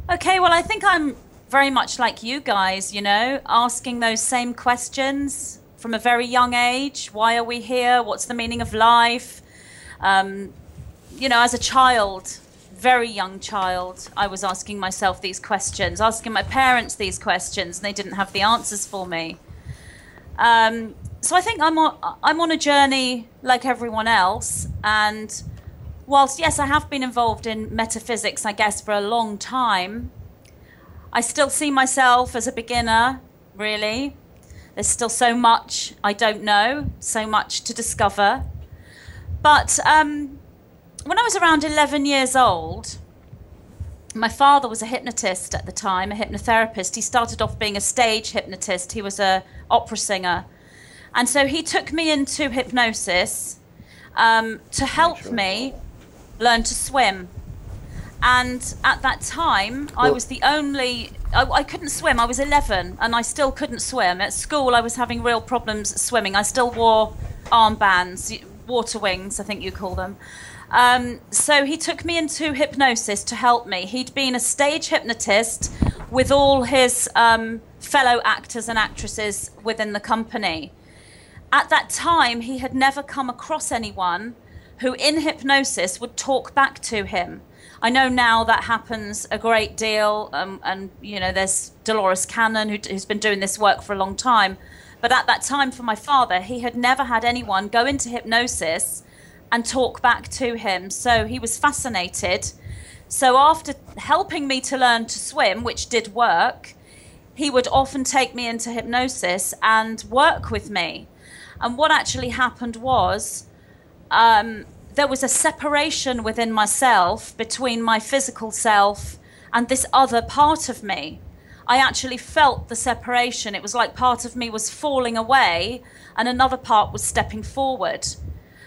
Okay, well, I think I'm very much like you guys, you know, asking those same questions from a very young age. Why are we here? What's the meaning of life? Um, you know, as a child, very young child, I was asking myself these questions, asking my parents these questions, and they didn't have the answers for me. So I think I'm on a journey like everyone else, and whilst, yes, I have been involved in metaphysics, I guess, for a long time, I still see myself as a beginner, really. There's still so much I don't know, so much to discover. But when I was around 11 years old, my father was a hypnotist at the time, a hypnotherapist. He started off being a stage hypnotist. He was an opera singer. And so he took me into hypnosis to help me learn to swim. And at that time, I was the only... I couldn't swim. I was 11 and I still couldn't swim. At school, I was having real problems swimming. I still wore armbands, water wings, I think you call them. So he took me into hypnosis to help me. He'd been a stage hypnotist with all his fellow actors and actresses within the company. At that time, he had never come across anyone who in hypnosis would talk back to him. I know now that happens a great deal, and you know, there's Dolores Cannon who's been doing this work for a long time. But at that time, for my father, he had never had anyone go into hypnosis and talk back to him. So he was fascinated. So after helping me to learn to swim, which did work, he would often take me into hypnosis and work with me. And what actually happened was there was a separation within myself between my physical self and this other part of me. I actually felt the separation. It was like part of me was falling away and another part was stepping forward.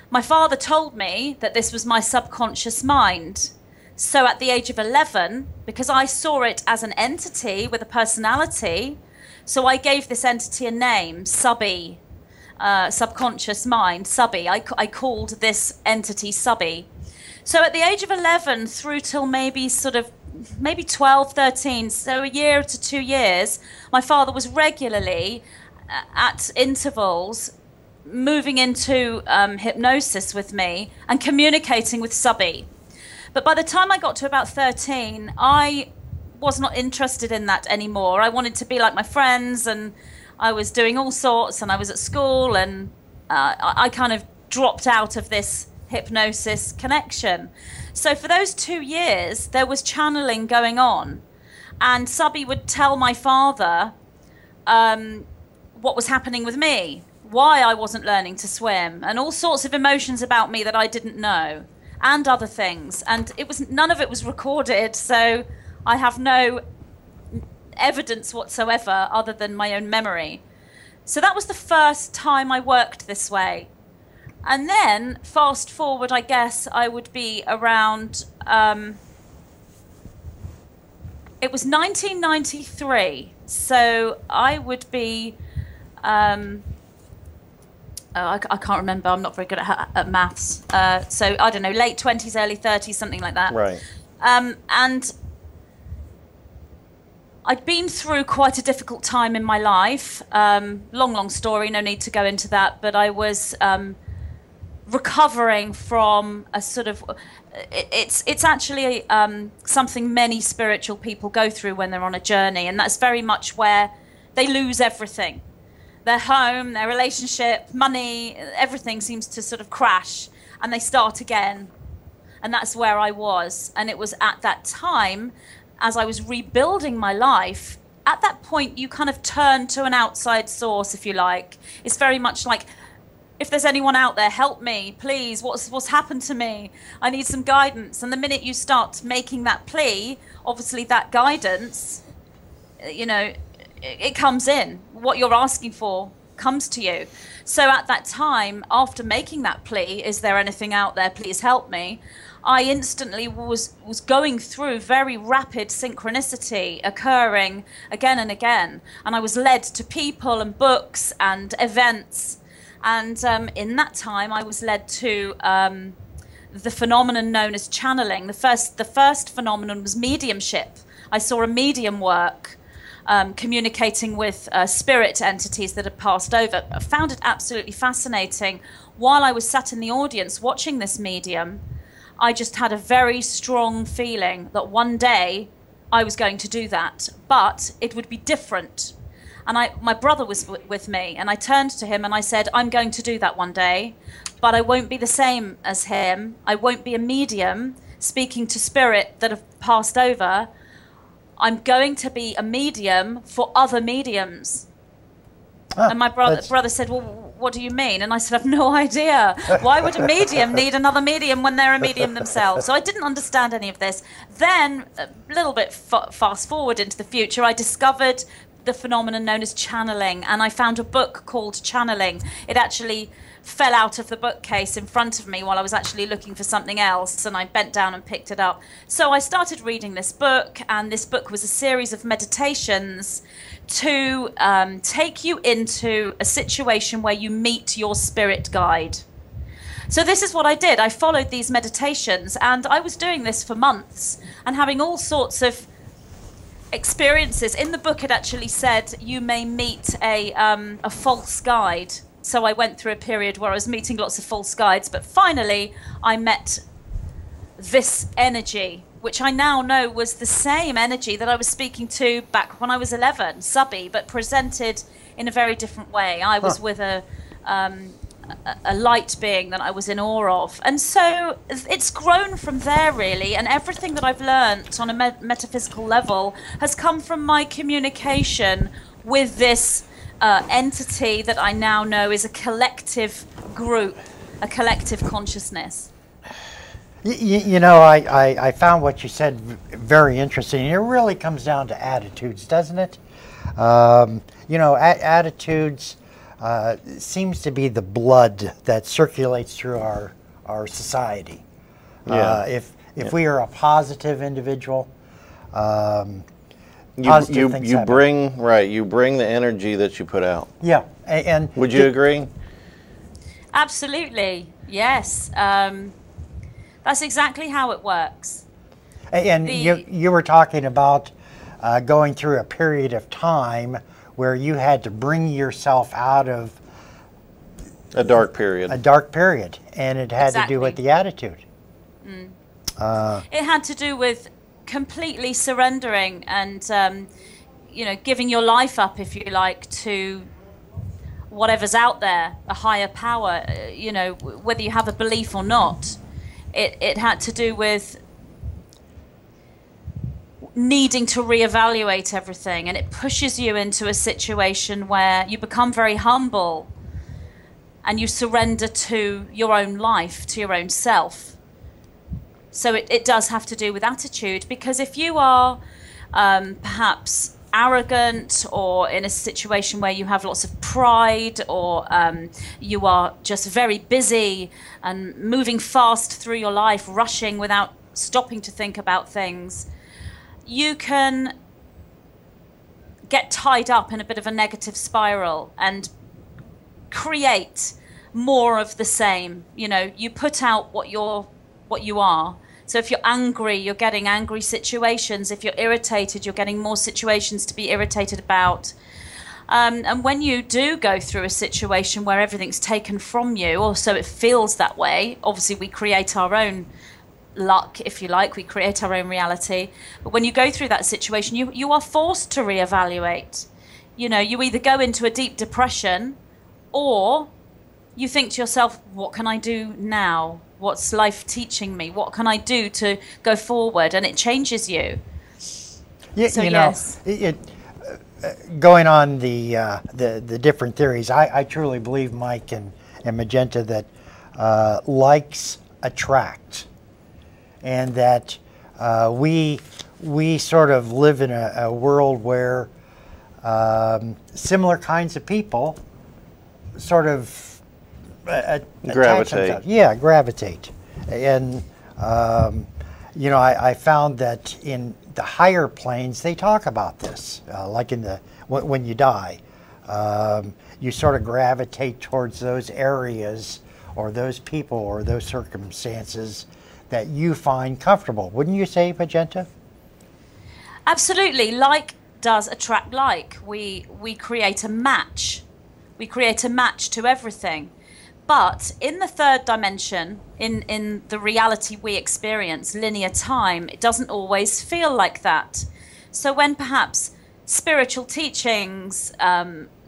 My father told me that this was my subconscious mind. So at the age of 11, because I saw it as an entity with a personality, so I gave this entity a name, Subby. Subconscious mind, Subby. I called this entity Subby. So at the age of 11 through till maybe 12, 13, so a year to 2 years, my father was regularly at intervals moving into hypnosis with me and communicating with Subby. But by the time I got to about 13, I was not interested in that anymore. I wanted to be like my friends, and I was doing all sorts, and I was at school, and I kind of dropped out of this hypnosis connection. So for those 2 years, there was channeling going on, and Subby would tell my father what was happening with me, why I wasn't learning to swim, and all sorts of emotions about me that I didn't know, and other things. And none of it was recorded, so I have no evidence whatsoever other than my own memory. So that was the first time I worked this way. And then fast forward, I guess I would be around it was 1993, so I would be I can't remember, I'm not very good at maths, so I don't know, late 20s, early 30s, something like that. Right. And I'd been through quite a difficult time in my life. Long story, no need to go into that. But I was recovering from a sort of... It's actually something many spiritual people go through when they're on a journey. And that's very much where they lose everything. Their home, their relationship, money, everything seems to sort of crash. And they start again. And that's where I was. And it was at that time, as I was rebuilding my life, at that point you kind of turn to an outside source, if you like. It's very much like, if there's anyone out there, help me, please, what's happened to me? I need some guidance. And the minute you start making that plea, obviously that guidance, you know, it comes in. What you're asking for comes to you. So at that time, after making that plea, is there anything out there, please help me, I instantly was going through very rapid synchronicity occurring again and again. And I was led to people and books and events. And in that time, I was led to the phenomenon known as channeling. The first phenomenon was mediumship. I saw a medium work, communicating with spirit entities that had passed over. I found it absolutely fascinating. While I was sat in the audience watching this medium, I just had a very strong feeling that one day I was going to do that, but it would be different. And my brother was with me, and I turned to him and I said, I'm going to do that one day, but I won't be the same as him. I won't be a medium speaking to spirit that have passed over. I'm going to be a medium for other mediums. And my brother said, well, what do you mean? And I said, I've no idea. Why would a medium need another medium when they're a medium themselves? So I didn't understand any of this. Then, a little bit fast forward into the future, I discovered the phenomenon known as channeling, and I found a book called Channeling. It actually fell out of the bookcase in front of me while I was actually looking for something else, and I bent down and picked it up. So I started reading this book, and this book was a series of meditations to take you into a situation where you meet your spirit guide. So this is what I did. I followed these meditations, and I was doing this for months and having all sorts of experiences. In the book it actually said you may meet a false guide. So I went through a period where I was meeting lots of false guides, but finally I met this energy, which I now know was the same energy that I was speaking to back when I was 11, subby, but presented in a very different way. I was with a light being that I was in awe of. And so it's grown from there, really, and everything that I've learnt on a metaphysical level has come from my communication with this entity that I now know is a collective group, a collective consciousness. You know, I found what you said very interesting. It really comes down to attitudes, doesn't it? You know, attitudes seems to be the blood that circulates through our society. Yeah. If we are a positive individual, you bring the energy that you put out. Yeah, and would you agree? Absolutely, yes. That's exactly how it works. And you were talking about going through a period of time where you had to bring yourself out of a dark period. A dark period, and it had to do with the attitude. It had to do with completely surrendering and, you know, giving your life up, if you like, to whatever's out there, a higher power, you know, whether you have a belief or not. It had to do with needing to reevaluate everything, and it pushes you into a situation where you become very humble and you surrender to your own life, to your own self. So it does have to do with attitude, because if you are perhaps arrogant, or in a situation where you have lots of pride, or you are just very busy and moving fast through your life, rushing without stopping to think about things, you can get tied up in a bit of a negative spiral and create more of the same. You know, you put out what you are. So if you're angry, you're getting angry situations. If you're irritated, you're getting more situations to be irritated about. And when you do go through a situation where everything's taken from you, or so it feels that way, obviously we create our own luck, if you like, we create our own reality. But when you go through that situation, you are forced to reevaluate. You know, you either go into a deep depression, or you think to yourself, what can I do now? What's life teaching me? What can I do to go forward? And it changes you. Yeah, so, you know, yes. Going on the different theories, I truly believe, Mike and Magenta, that likes attract, and that we sort of live in a world where similar kinds of people sort of gravitate. Yeah, gravitate. And you know, I found that in the higher planes they talk about this, like in when you die, you sort of gravitate towards those areas or those people or those circumstances that you find comfortable. Wouldn't you say, Magenta? Absolutely. Like does attract like. We create a match. We create a match to everything. But in the third dimension, in the reality we experience, linear time, it doesn't always feel like that. So when perhaps spiritual teachings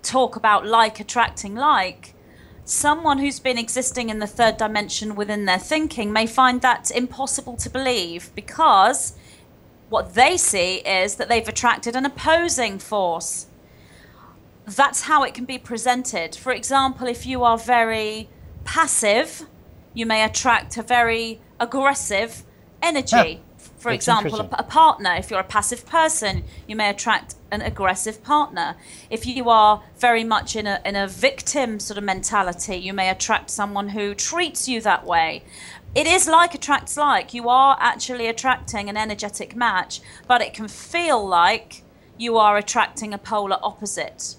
talk about like attracting like, someone who's been existing in the third dimension within their thinking may find that impossible to believe, because what they see is that they've attracted an opposing force. That's how it can be presented. For example, if you are very passive, you may attract a very aggressive energy. For example, a partner. If you're a passive person, you may attract an aggressive partner. If you are very much in a victim sort of mentality, you may attract someone who treats you that way. It is like attracts like. You are actually attracting an energetic match, but it can feel like you are attracting a polar opposite.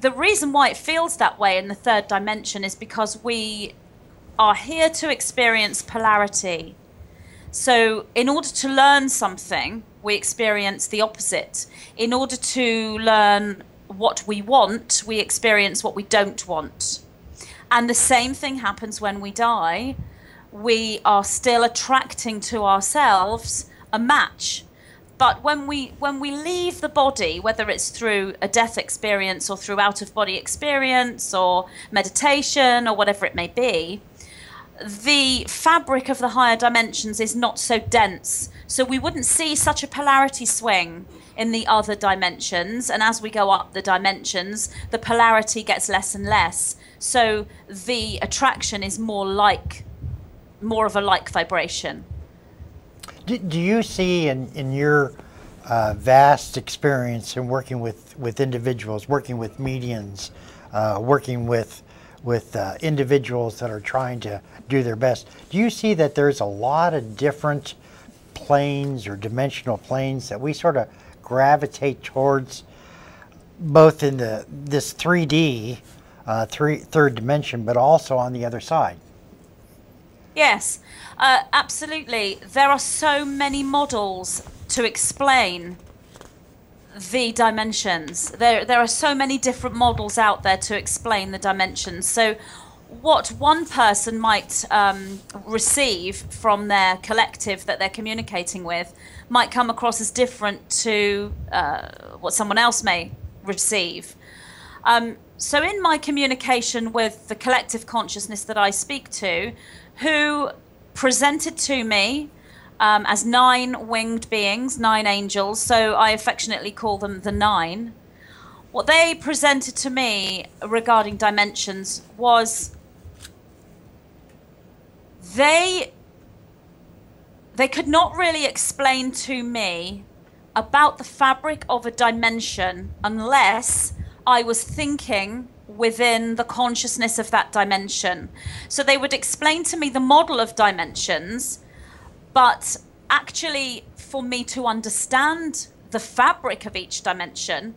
The reason why it feels that way in the third dimension is because we are here to experience polarity. So in order to learn something, we experience the opposite. In order to learn what we want, we experience what we don't want. And the same thing happens when we die. We are still attracting to ourselves a match. But when we leave the body, whether it's through a death experience or through out-of-body experience or meditation or whatever it may be, the fabric of the higher dimensions is not so dense. So we wouldn't see such a polarity swing in the other dimensions. And as we go up the dimensions, the polarity gets less and less. So the attraction is more of a like vibration. Do you see in your vast experience in working with individuals, working with mediums, working with individuals that are trying to do their best, do you see that there's a lot of different planes or dimensional planes that we sort of gravitate towards, both in this 3D, third dimension, but also on the other side? Yes, absolutely. There are so many models to explain the dimensions. There are so many different models out there to explain the dimensions. So what one person might receive from their collective that they're communicating with might come across as different to what someone else may receive. So in my communication with the collective consciousness that I speak to, who presented to me as 9 winged beings, 9 angels, so I affectionately call them the 9. What they presented to me regarding dimensions was they could not really explain to me about the fabric of a dimension unless I was thinking within the consciousness of that dimension. So they would explain to me the model of dimensions, but actually for me to understand the fabric of each dimension,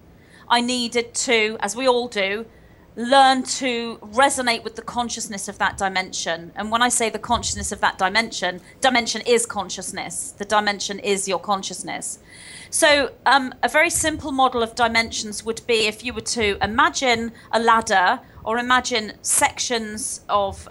I needed to, as we all do, learn to resonate with the consciousness of that dimension. And when I say the consciousness of that dimension is consciousness. The dimension is your consciousness. So a very simple model of dimensions would be if you were to imagine a ladder, or imagine sections of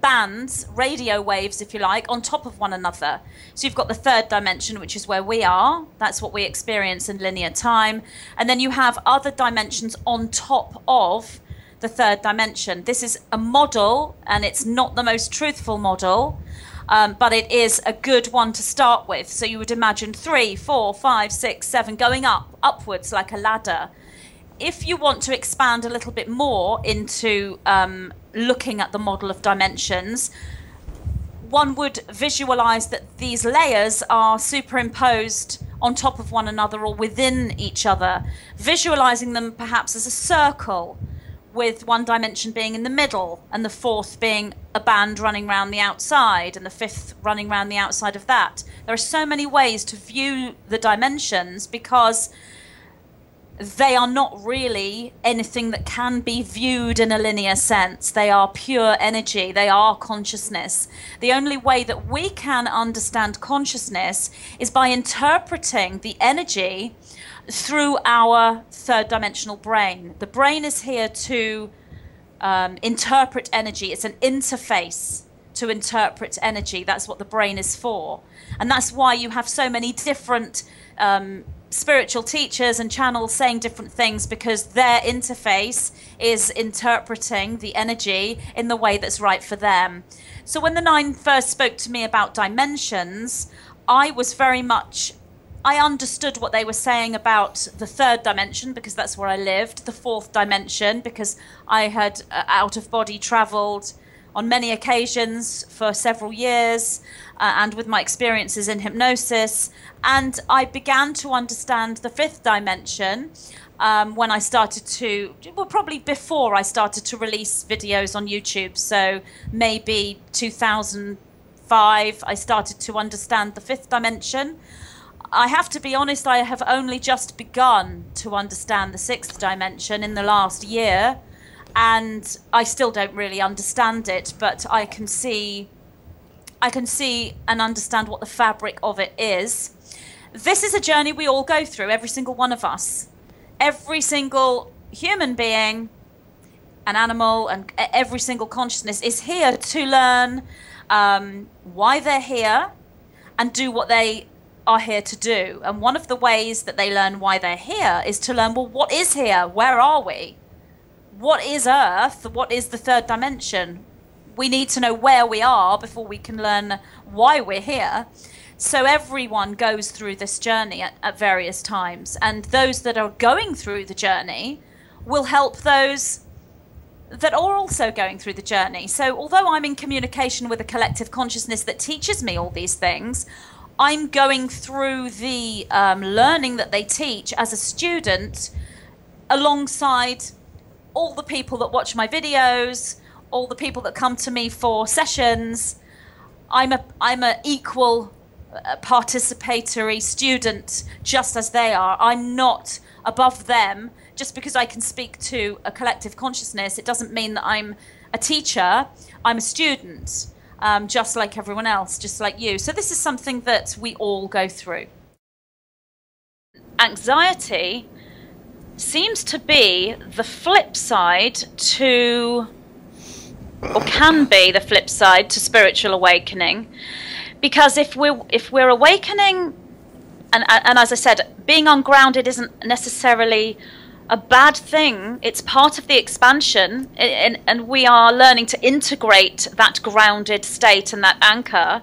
bands, radio waves, if you like, on top of one another. So you've got the third dimension, which is where we are. That's what we experience in linear time. And then you have other dimensions on top of the third dimension. This is a model, and it's not the most truthful model, but it is a good one to start with. So you would imagine 3, 4, 5, 6, 7 going upwards like a ladder. If you want to expand a little bit more into looking at the model of dimensions, one would visualize that these layers are superimposed on top of one another or within each other, visualizing them perhaps as a circle, with one dimension being in the middle and the fourth being a band running around the outside and the fifth running around the outside of that. There are so many ways to view the dimensions because they are not really anything that can be viewed in a linear sense. They are pure energy. They are consciousness. The only way that we can understand consciousness is by interpreting the energy through our third dimensional brain. The brain is here to interpret energy. It's an interface to interpret energy. That's what the brain is for. And that's why you have so many different spiritual teachers and channels saying different things, because their interface is interpreting the energy in the way that's right for them. So when the Nine first spoke to me about dimensions, I understood what they were saying about the third dimension, because that's where I lived, the fourth dimension, because I had out of body traveled on many occasions for several years, and with my experiences in hypnosis. And I began to understand the fifth dimension when I started to, well, probably before I started to release videos on YouTube. So maybe 2005, I started to understand the fifth dimension. I have to be honest, I have only just begun to understand the sixth dimension in the last year. And I still don't really understand it, but I can see and understand what the fabric of it is. This is a journey we all go through, every single one of us. Every single human being, an animal, and every single consciousness is here to learn why they're here and do what they are here to do. And one of the ways that they learn why they're here is to learn, well, what is here? Where are we? What is Earth? What is the third dimension? We need to know where we are before we can learn why we're here. So everyone goes through this journey at various times. And those that are going through the journey will help those that are also going through the journey. So although I'm in communication with a collective consciousness that teaches me all these things, I'm going through the learning that they teach as a student alongside all the people that watch my videos, all the people that come to me for sessions. I'm a equal participatory student, just as they are. I'm not above them. Just because I can speak to a collective consciousness, it doesn't mean that I'm a teacher. I'm a student, just like everyone else, just like you. So this is something that we all go through. Anxiety seems to be the flip side to, or can be the flip side to, spiritual awakening. Because if we're awakening, and as I said, being ungrounded isn't necessarily a bad thing. It's part of the expansion, and we are learning to integrate that grounded state and that anchor.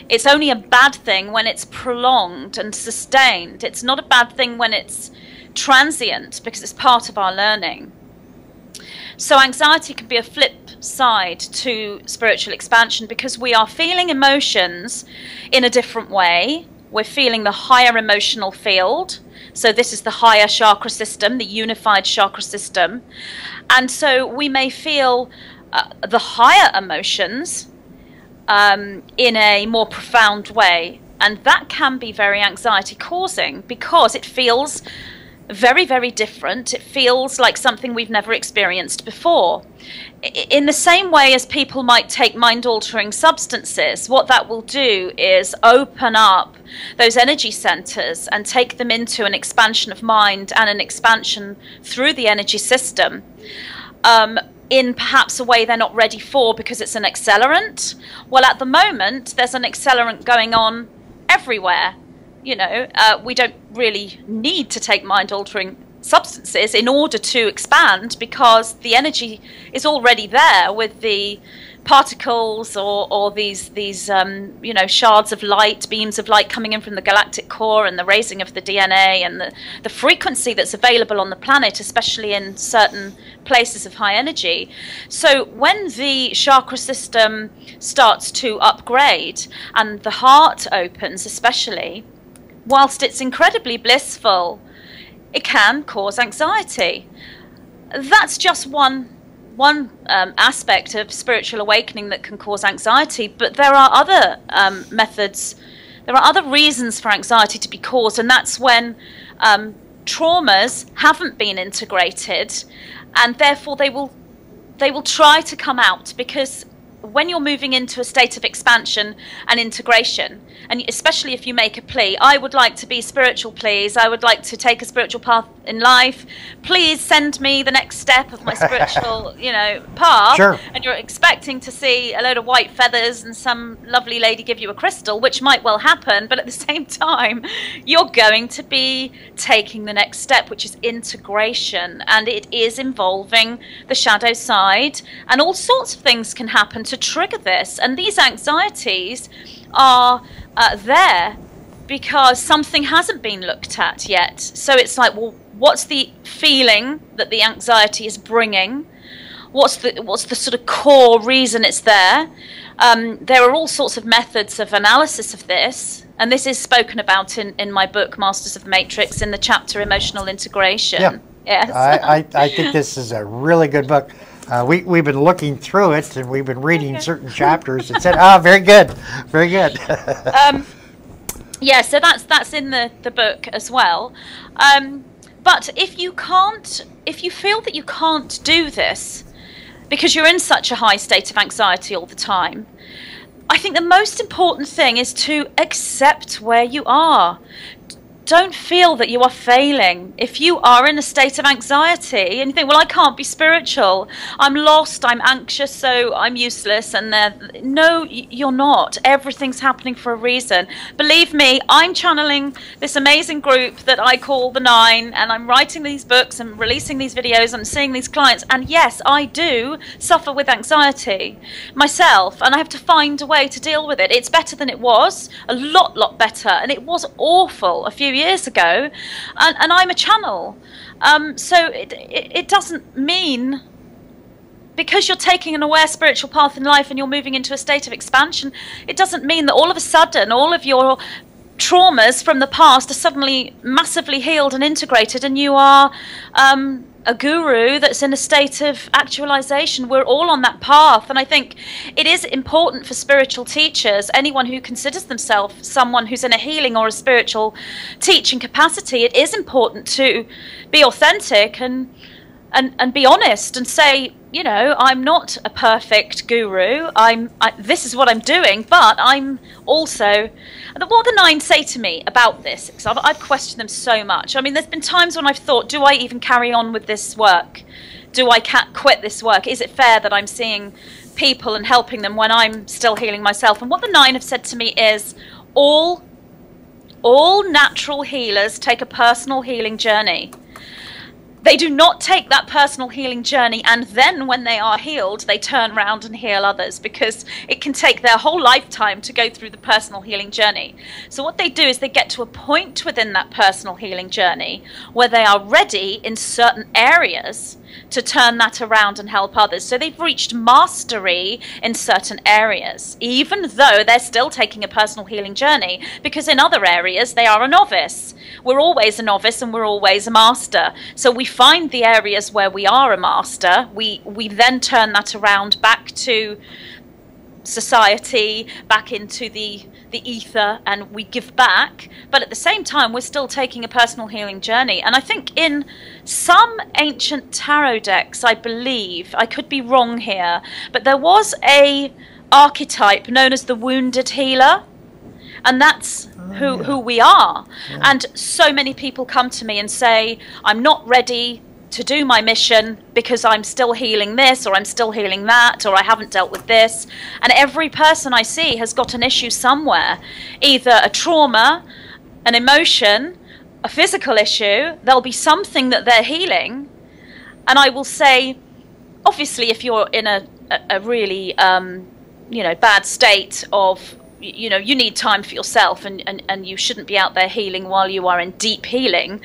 It's only a bad thing when it's prolonged and sustained. It's not a bad thing when it's transient, because it's part of our learning. So anxiety can be a flip side to spiritual expansion, because we are feeling emotions in a different way. We're feeling the higher emotional field. So this is the higher chakra system, the unified chakra system. And so we may feel the higher emotions in a more profound way. And that can be very anxiety causing, because it feels very, very different. It feels like something we've never experienced before. In the same way as people might take mind-altering substances, what that will do is open up those energy centers and take them into an expansion of mind and an expansion through the energy system in perhaps a way they're not ready for, because it's an accelerant. Well, at the moment, there's an accelerant going on everywhere. You know, we don't really need to take mind-altering substances in order to expand, because the energy is already there with the particles or these you know, shards of light, beams of light coming in from the galactic core, and the raising of the DNA, and the frequency that's available on the planet, especially in certain places of high energy. So when the chakra system starts to upgrade and the heart opens especially, whilst it's incredibly blissful, it can cause anxiety. That's just one aspect of spiritual awakening that can cause anxiety, but there are other methods, there are other reasons for anxiety to be caused, and that's when traumas haven't been integrated, and therefore they will try to come out, because when you're moving into a state of expansion and integration, and especially if you make a plea, I would like to be spiritual, please, I would like to take a spiritual path in life, please send me the next step of my spiritual, path. Sure. And you're expecting to see a load of white feathers and some lovely lady give you a crystal, which might well happen, but at the same time, you're going to be taking the next step, which is integration, and it is involving the shadow side, and all sorts of things can happen to trigger this. And these anxieties are there because something hasn't been looked at yet. So it's like, well, what's the feeling that the anxiety is bringing? What's the sort of core reason it's there? There are all sorts of methods of analysis of this, and this is spoken about in my book, Masters of the Matrix, in the chapter Emotional Integration. Yeah. Yes. I think this is a really good book. We've been looking through it, and we've been reading certain chapters and said, very good, very good. Yeah, so that's in the book as well. But if you feel that you can't do this because you're in such a high state of anxiety all the time, I think the most important thing is to accept where you are. Don't feel that you are failing. If you are in a state of anxiety and you think, well, I can't be spiritual, I'm lost, I'm anxious, so I'm useless, and no, you're not. Everything's happening for a reason. Believe me, I'm channeling this amazing group that I call the Nine, and I'm writing these books and releasing these videos and seeing these clients, and yes, I do suffer with anxiety myself, and I have to find a way to deal with it. It's better than it was, a lot better, and it was awful a few years ago, and I'm a channel, so it doesn't mean, because you're taking an aware spiritual path in life and you're moving into a state of expansion, it doesn't mean that all of a sudden all of your traumas from the past are suddenly massively healed and integrated, and you are a guru that's in a state of actualization. We're all on that path, and I think it is important for spiritual teachers, anyone who considers themselves someone who's in a healing or a spiritual teaching capacity, it is important to be authentic and be honest and say, I'm not a perfect guru. This is what I'm doing, but I'm also. What the Nine say to me about this, because I've questioned them so much. I mean, there's been times when I've thought, do I even carry on with this work? Do I quit this work? Is it fair that I'm seeing people and helping them when I'm still healing myself? And what the Nine have said to me is, all natural healers take a personal healing journey. They do not take that personal healing journey and then when they are healed, they turn around and heal others, because it can take their whole lifetime to go through the personal healing journey. So what they do is they get to a point within that personal healing journey where they are ready in certain areas to turn that around and help others. So they've reached mastery in certain areas, even though they're still taking a personal healing journey, because in other areas they are a novice. We're always a novice and we're always a master. So we find the areas where we are a master, we then turn that around back to society, back into the ether, and we give back, but at the same time we're still taking a personal healing journey. And I think in some ancient tarot decks, I believe, I could be wrong here, but there was a archetype known as the wounded healer, and that's who we are. Yeah. And so many people come to me and say, I'm not ready to do my mission because I'm still healing this, or I'm still healing that, or I haven't dealt with this. And every person I see has got an issue somewhere, either a trauma, an emotion, a physical issue. There'll be something that they're healing. And I will say, obviously, if you're in a really bad state of, you need time for yourself, and you shouldn't be out there healing while you are in deep healing.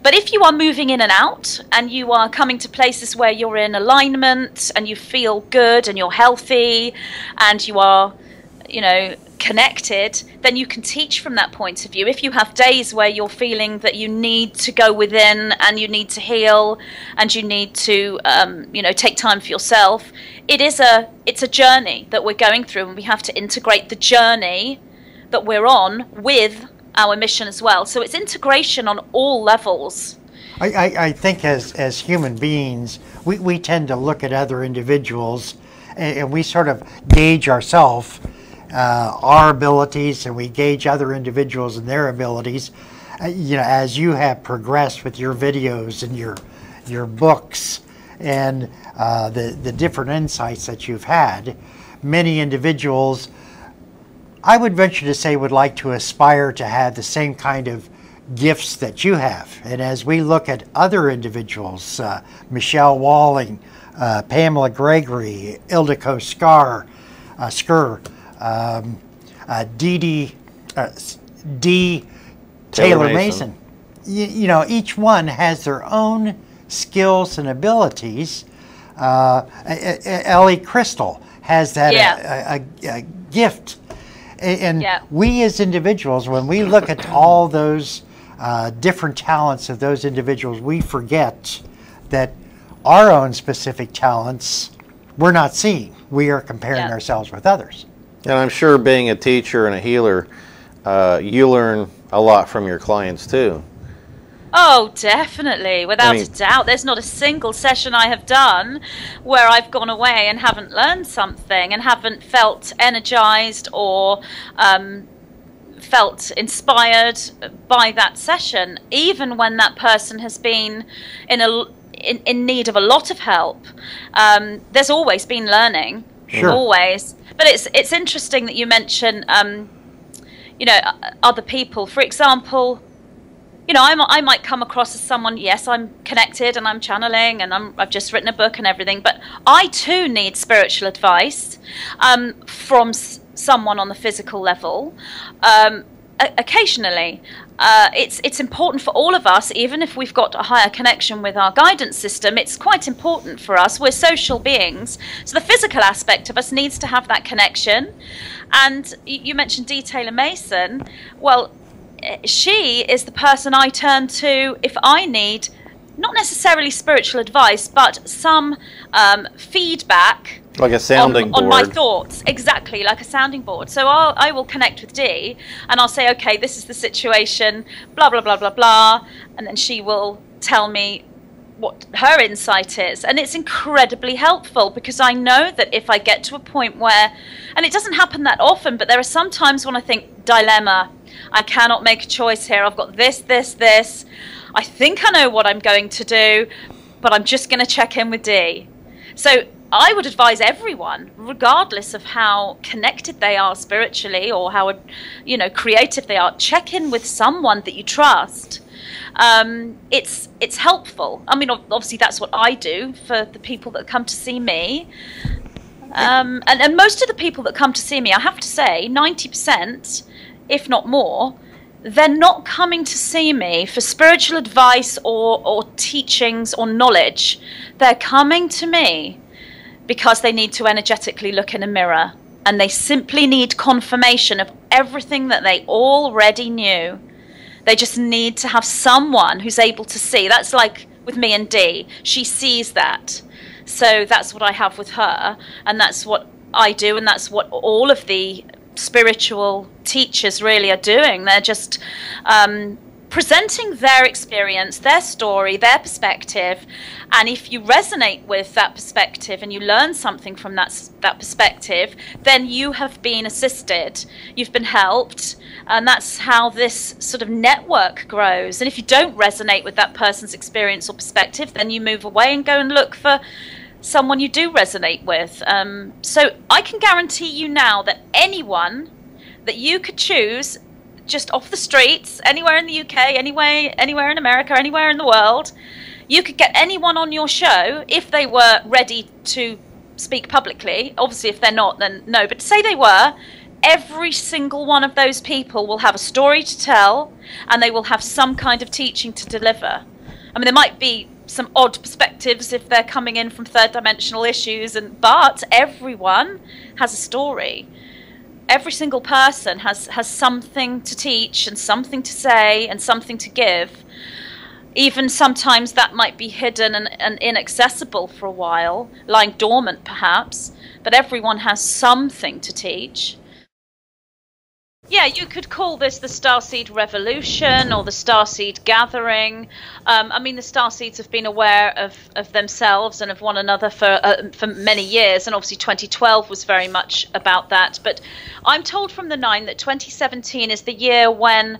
But if you are moving in and out, and you are coming to places where you're in alignment, and you feel good, and you're healthy, and you are, connected, then you can teach from that point of view. If you have days where you're feeling that you need to go within, and you need to heal, and you need to, take time for yourself, it's a journey that we're going through, and we have to integrate the journey that we're on with our mission as well. So it's integration on all levels. I think as human beings, we tend to look at other individuals and we sort of gauge ourselves, our abilities, and we gauge other individuals and their abilities. You know, as you have progressed with your videos and your books and the different insights that you've had, many individuals, I would venture to say, would like to aspire to have the same kind of gifts that you have. And as we look at other individuals, Michelle Walling, Pamela Gregory, Ildiko Skur, D. Taylor Mason. You know, each one has their own skills and abilities. Ellie Crystal has that a gift. And we as individuals, when we look at all those different talents of those individuals, we forget that our own specific talents we're not seeing. We are comparing ourselves with others. And I'm sure being a teacher and a healer, you learn a lot from your clients too. Oh, definitely, without a doubt. There's not a single session I have done where I've gone away and haven't learned something and haven't felt energized or felt inspired by that session, even when that person has been in need of a lot of help. There's always been learning, always. But it's interesting that you mention, you know, other people. For example, you know, I might come across as someone, yes, I'm connected and I'm channeling and I've just written a book and everything, but I too need spiritual advice from someone on the physical level. Occasionally, it's important for all of us, even if we've got a higher connection with our guidance system. It's quite important for us. We're social beings, so the physical aspect of us needs to have that connection. And you mentioned D. Taylor Mason. Well, she is the person I turn to if I need not necessarily spiritual advice, but some feedback. Like a sounding board. On my thoughts, exactly, like a sounding board. So I will connect with Dee, and I'll say, okay, this is the situation, blah, blah, blah, blah, blah, and then she will tell me what her insight is. And it's incredibly helpful, because I know that if I get to a point where, and it doesn't happen that often, but there are some times when I think, dilemma, I cannot make a choice here, I've got this, this, this, I think I know what I'm going to do, but I'm just going to check in with Dee. So I would advise everyone, regardless of how connected they are spiritually or how, you know, creative they are, check in with someone that you trust. It's helpful. I mean, obviously that's what I do for the people that come to see me. And most of the people that come to see me, I have to say, 90%, if not more, they're not coming to see me for spiritual advice or teachings or knowledge. They're coming to me because they need to energetically look in a mirror, and they simply need confirmation of everything that they already knew. They just need to have someone who's able to see. That's like with me and Dee. She sees that. So that's what I have with her, and that's what I do, and that's what all of the spiritual teachers really are doing. They're just presenting their experience, their story, their perspective, and if you resonate with that perspective and you learn something from that perspective, then you have been assisted, you've been helped, and that's how this sort of network grows. And if you don't resonate with that person's experience or perspective, then you move away and go and look for someone you do resonate with. So I can guarantee you now that anyone that you could choose just off the streets, anywhere in the UK, anywhere in America, anywhere in the world, you could get anyone on your show if they were ready to speak publicly. Obviously, if they're not, then no. But say they were, every single one of those people will have a story to tell, and they will have some kind of teaching to deliver. I mean, there might be some odd perspectives if they're coming in from third dimensional issues, but everyone has a story. Every single person has something to teach and something to say and something to give. Even sometimes that might be hidden and inaccessible for a while, lying dormant perhaps, but everyone has something to teach. Yeah, you could call this the Starseed Revolution or the Starseed Gathering. I mean, the Starseeds have been aware of themselves and of one another for many years, and obviously 2012 was very much about that. But I'm told from the Nine that 2017 is the year when...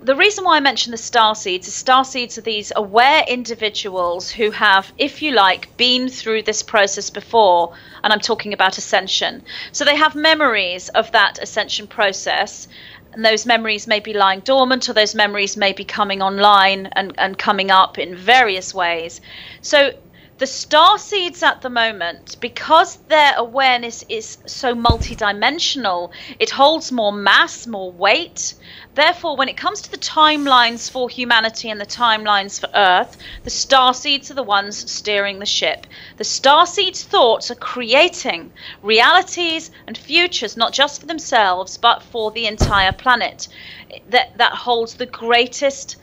The reason why I mention the starseeds is starseeds are these aware individuals who have, if you like, been through this process before, and I'm talking about ascension. So they have memories of that ascension process, and those memories may be lying dormant, or those memories may be coming online and coming up in various ways. So the starseeds at the moment, because their awareness is so multidimensional, it holds more mass, more weight. Therefore, when it comes to the timelines for humanity and the timelines for Earth, the starseeds are the ones steering the ship. The starseeds' thoughts are creating realities and futures, not just for themselves, but for the entire planet. That holds the greatest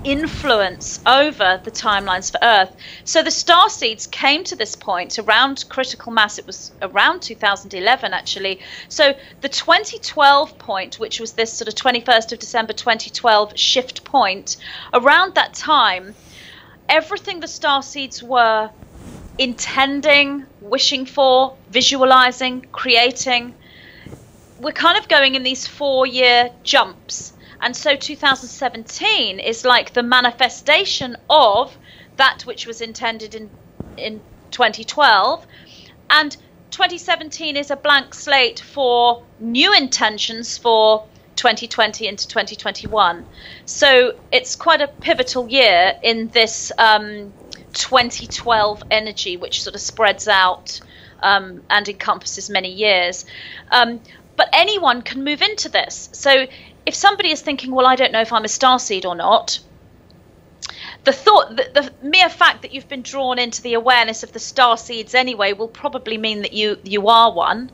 influence over the timelines for Earth. So the starseeds came to this point around critical mass. It was around 2011 actually. So the 2012 point, which was this sort of 21st of December 2012 shift point, around that time, everything the starseeds were intending, wishing for, visualizing, creating, we're kind of going in these 4-year jumps. And so 2017 is like the manifestation of that which was intended in 2012. And 2017 is a blank slate for new intentions for 2020 into 2021. So it's quite a pivotal year in this 2012 energy, which sort of spreads out and encompasses many years. But anyone can move into this. So if somebody is thinking, well, I don't know if I'm a starseed or not, the mere fact that you've been drawn into the awareness of the starseeds anyway will probably mean that you are one.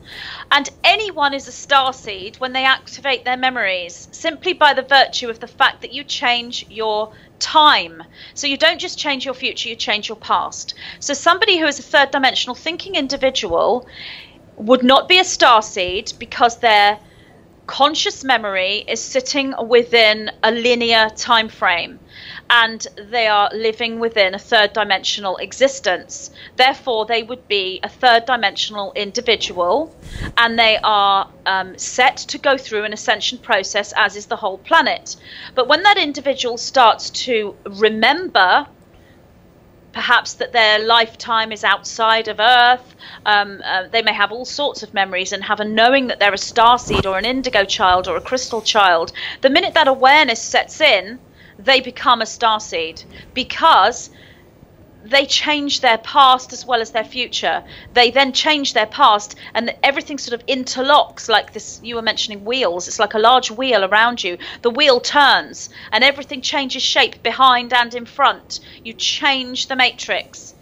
And anyone is a starseed when they activate their memories, simply by the virtue of the fact that you change your time. So you don't just change your future, you change your past. So somebody who is a third dimensional thinking individual would not be a starseed because their conscious memory is sitting within a linear time frame and they are living within a third dimensional existence. Therefore, they would be a third dimensional individual, and they are set to go through an ascension process, as is the whole planet. But when that individual starts to remember perhaps that their lifetime is outside of Earth, they may have all sorts of memories and have a knowing that they're a starseed or an indigo child or a crystal child. The minute that awareness sets in, they become a starseed because they change their past as well as their future. They then change their past and everything sort of interlocks like this. You were mentioning wheels. It's like a large wheel around you. The wheel turns and everything changes shape behind and in front. You change the matrix.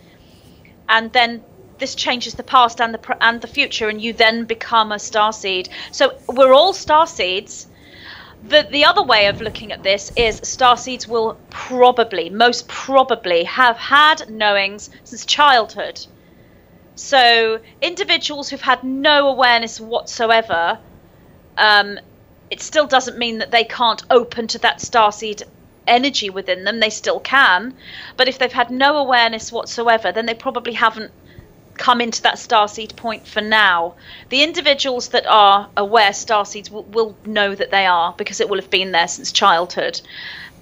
And then this changes the past and the future, and you then become a starseed. So we're all starseeds. The other way of looking at this is starseeds will probably, most probably, have had knowings since childhood. So individuals who've had no awareness whatsoever, it still doesn't mean that they can't open to that starseed energy within them. They still can. But if they've had no awareness whatsoever, then they probably haven't come into that starseed point for now. The individuals that are aware starseeds will know that they are, because it will have been there since childhood.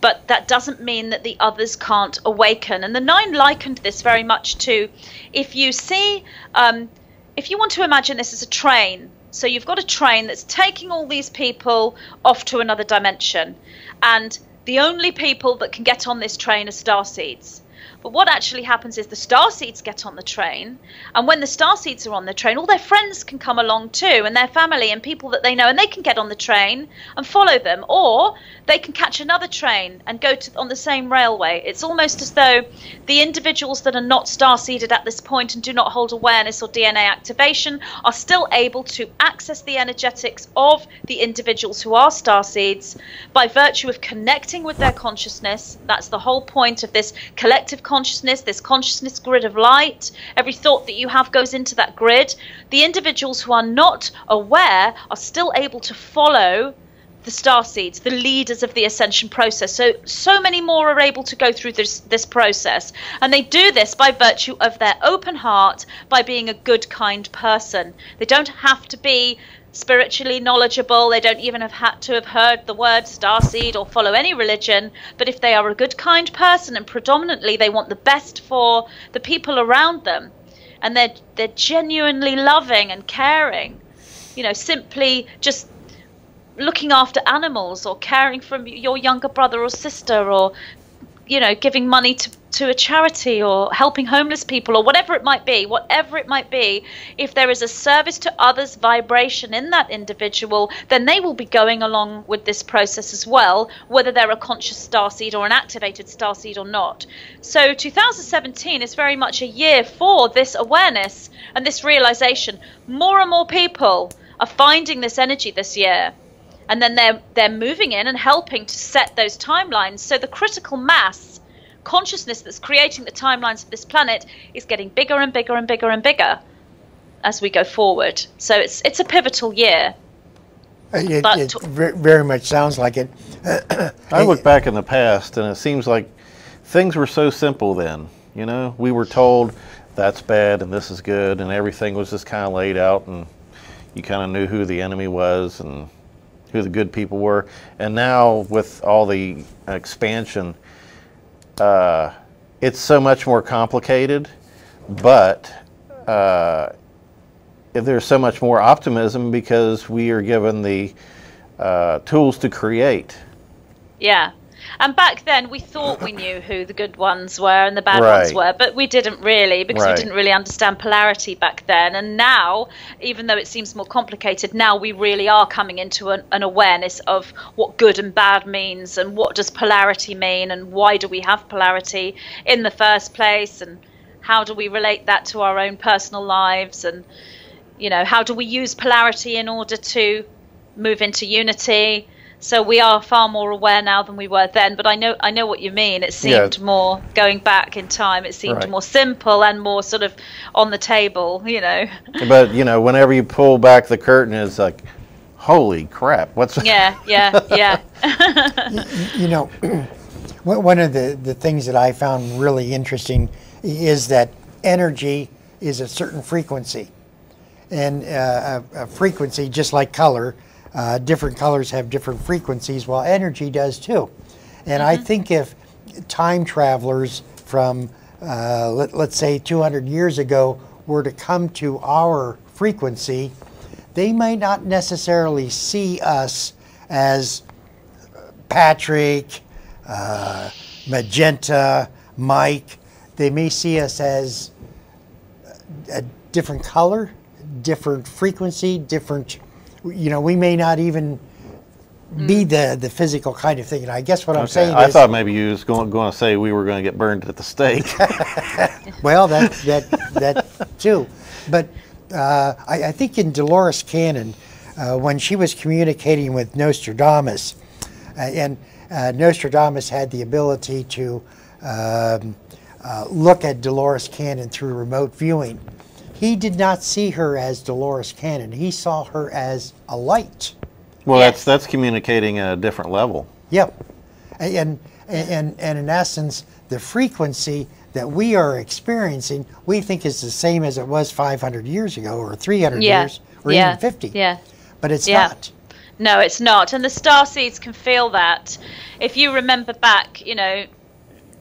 But that doesn't mean that the others can't awaken. And the Nine likened this very much to, if you see, if you want to imagine this as a train, so you've got a train that's taking all these people off to another dimension, and the only people that can get on this train are starseeds. But what actually happens is the starseeds get on the train, and when the starseeds are on the train, all their friends can come along too, and their family and people that they know, and they can get on the train and follow them, or they can catch another train and go on the same railway. It's almost as though the individuals that are not starseeded at this point and do not hold awareness or DNA activation are still able to access the energetics of the individuals who are starseeds by virtue of connecting with their consciousness. That's the whole point of this collective consciousness consciousness, this consciousness grid of light. Every thought that you have goes into that grid. The individuals who are not aware are still able to follow the starseeds, the leaders of the ascension process. So many more are able to go through this process. And they do this by virtue of their open heart, by being a good, kind person. They don't have to be spiritually knowledgeable. They don't even have had to have heard the word starseed or follow any religion. But if they are a good, kind person, and predominantly they want the best for the people around them, and they're genuinely loving and caring, you know, simply just looking after animals, or caring for your younger brother or sister, or, you know, giving money to a charity, or helping homeless people, or whatever it might be, if there is a service to others vibration in that individual, then they will be going along with this process as well, whether they're a conscious starseed or an activated starseed or not. So 2017 is very much a year for this awareness and this realization. More and more people are finding this energy this year. And then they're moving in and helping to set those timelines. So the critical mass consciousness that's creating the timelines of this planet is getting bigger and bigger and bigger and bigger as we go forward. So it's a pivotal year. It very much sounds like it. I look back in the past, and it seems like things were so simple then. You know, we were told that's bad and this is good, and everything was just kind of laid out, and you kind of knew who the enemy was and who the good people were. And now with all the expansion, it's so much more complicated, but there's so much more optimism because we are given the tools to create. Yeah. And back then we thought we knew who the good ones were and the bad ones were, but we didn't really, because we didn't really understand polarity back then. And now, even though it seems more complicated, now we really are coming into an awareness of what good and bad means, and what does polarity mean, and why do we have polarity in the first place, and how do we relate that to our own personal lives, and, you know, how do we use polarity in order to move into unity. So we are far more aware now than we were then. But I know what you mean. It seemed more, going back in time, it seemed more simple and more sort of on the table, you know. But, you know, whenever you pull back the curtain, it's like, holy crap, what's... Yeah. You know, one of the things that I found really interesting is that energy is a certain frequency. And a frequency, just like color, different colors have different frequencies, while energy does too. And I think if time travelers from, let's say 200 years ago, were to come to our frequency, they might not necessarily see us as Patrick, Magenta, Mike. They may see us as a different color, different frequency, different, you know, we may not even be the physical kind of thing. And I guess what I'm saying is... I thought maybe you was going to say we were going to get burned at the stake. Well, that too. But I think in Dolores Cannon, when she was communicating with Nostradamus, and Nostradamus had the ability to look at Dolores Cannon through remote viewing, he did not see her as Dolores Cannon. He saw her as a light. Well, that's communicating at a different level. Yep. And in essence, the frequency that we are experiencing, we think is the same as it was 500 years ago, or 300 years, or even 50. Yeah. But it's not. No, it's not. And the starseeds can feel that. If you remember back, you know,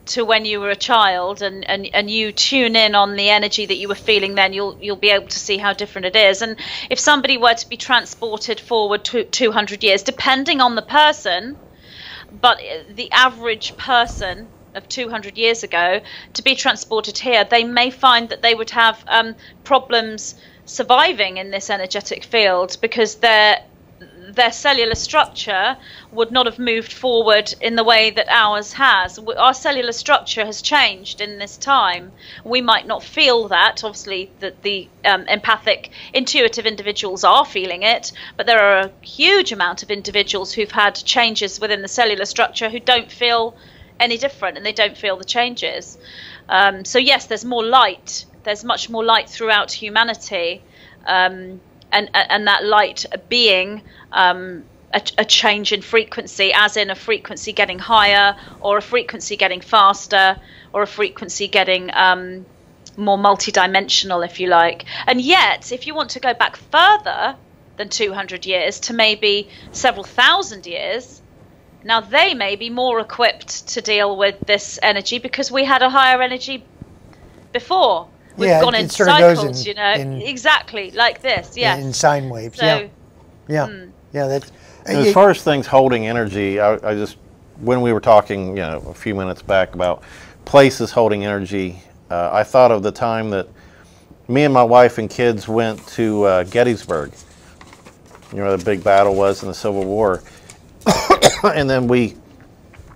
to when you were a child, and you tune in on the energy that you were feeling then, you'll be able to see how different it is. And if somebody were to be transported forward to 200 years, depending on the person, but the average person of 200 years ago, to be transported here, they may find that they would have problems surviving in this energetic field, because their cellular structure would not have moved forward in the way that ours has. Our cellular structure has changed in this time. We might not feel that. Obviously, the empathic, intuitive individuals are feeling it, but there are a huge amount of individuals who've had changes within the cellular structure who don't feel any different, and they don't feel the changes. So yes, there's more light. There's much more light throughout humanity, and that light being a change in frequency, as in a frequency getting higher, or a frequency getting faster, or a frequency getting more multidimensional, if you like. And yet, if you want to go back further than 200 years to maybe several thousand years, now they may be more equipped to deal with this energy because we had a higher energy before. We've gone in cycles, exactly like this. Yeah, in sine waves. So, yeah. That's. As far as things holding energy, I just, when we were talking, a few minutes back about places holding energy, I thought of the time that me and my wife and kids went to Gettysburg. The big battle was in the Civil War. And then we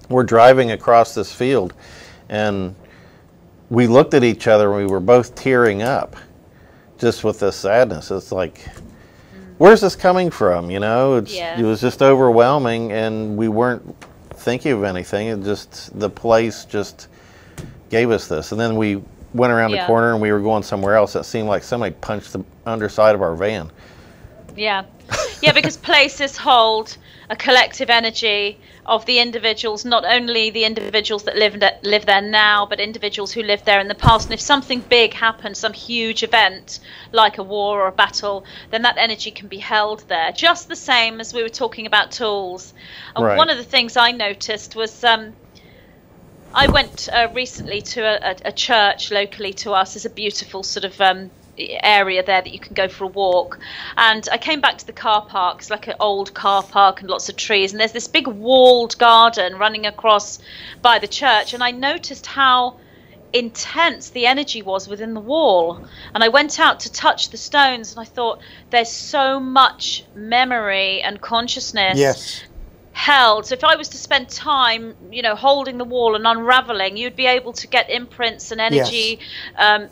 were driving across this field, and we looked at each other, and we were both tearing up just with this sadness. It's like, where's this coming from? It was just overwhelming, and we weren't thinking of anything. It just, the place just gave us this. And then we went around the corner, and we were going somewhere else. It seemed like somebody punched the underside of our van. Yeah, because places hold a collective energy of the individuals, not only the individuals that live there now, but individuals who lived there in the past. And if something big happened, some huge event like a war or a battle, then that energy can be held there, just the same as we were talking about tools. And one of the things I noticed was I went recently to a church locally to us. There's a beautiful sort of area there that you can go for a walk, and I came back to the car park. It's like an old car park and lots of trees, and there's this big walled garden running across by the church, and I noticed how intense the energy was within the wall. And I went out to touch the stones, and I thought, there's so much memory and consciousness held. So if I was to spend time, holding the wall and unraveling, you'd be able to get imprints and energy,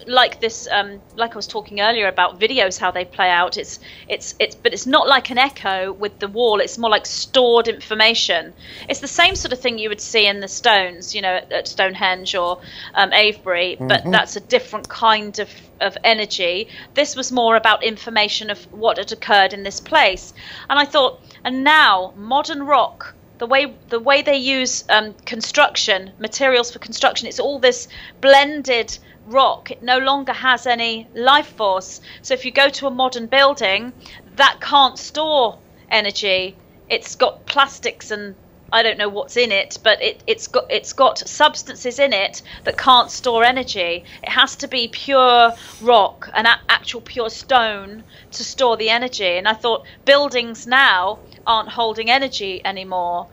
like this, like I was talking earlier about videos, how they play out. But it's not like an echo with the wall. It's more like stored information. It's the same sort of thing you would see in the stones, at Stonehenge or Avebury, but that's a different kind of energy. This was more about information of what had occurred in this place. And I thought, and now modern rock, the way they use construction materials for construction, it's all this blended rock. It no longer has any life force. So if you go to a modern building, that can't store energy. It's got plastics and I don't know what's in it, but it's got substances in it that can't store energy. It has to be pure rock, an actual pure stone to store the energy. And I thought buildings now aren't holding energy anymore.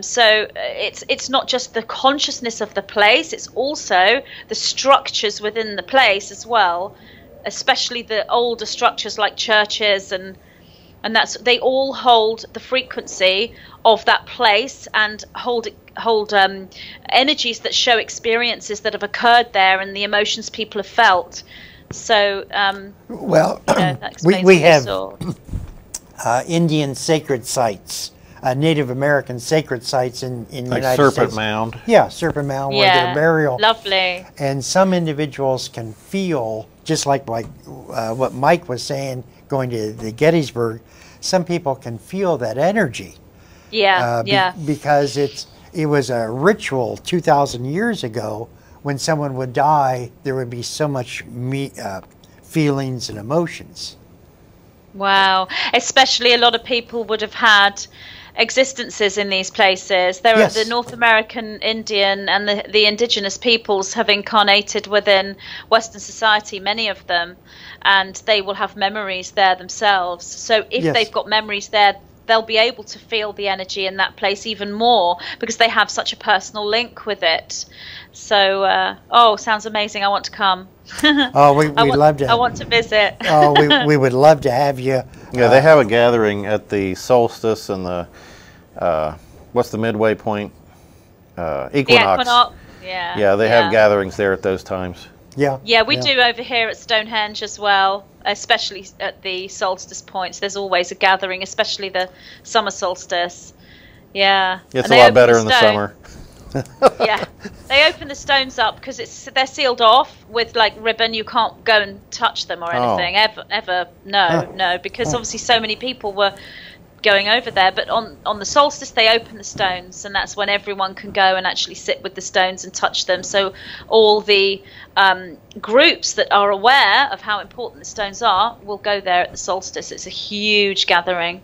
So it's not just the consciousness of the place, it's also the structures within the place as well, especially the older structures like churches and they all hold the frequency of that place and hold energies that show experiences that have occurred there and the emotions people have felt. So we have Indian sacred sites, Native American sacred sites in the United States. Like Serpent Mound. Yeah, Serpent Mound, where they're burial. Lovely. And some individuals can feel, just like what Mike was saying, going to the Gettysburg, some people can feel that energy. Because it was a ritual 2,000 years ago. When someone would die, there would be so much feelings and emotions. Wow. Especially a lot of people would have had existences in these places. There are the North American Indian and the indigenous peoples have incarnated within Western society, many of them, and they will have memories there themselves. So if they've got memories there, they'll be able to feel the energy in that place even more because they have such a personal link with it. So, sounds amazing. I want to come. We'd love to. I want to visit. We would love to have you. Yeah, they have a gathering at the solstice and the, what's the midway point? Equinox. The equinox. Yeah, they have gatherings there at those times. Yeah, we do over here at Stonehenge as well, especially at the solstice points. There's always a gathering, especially the summer solstice. Yeah. It's a lot better in the summer. Yeah, they open the stones up because they're sealed off with like ribbon. You can't go and touch them or anything ever. No, because obviously so many people were going over there. But on the solstice, they open the stones, and that's when everyone can go and actually sit with the stones and touch them. So all the groups that are aware of how important the stones are will go there at the solstice. It's a huge gathering.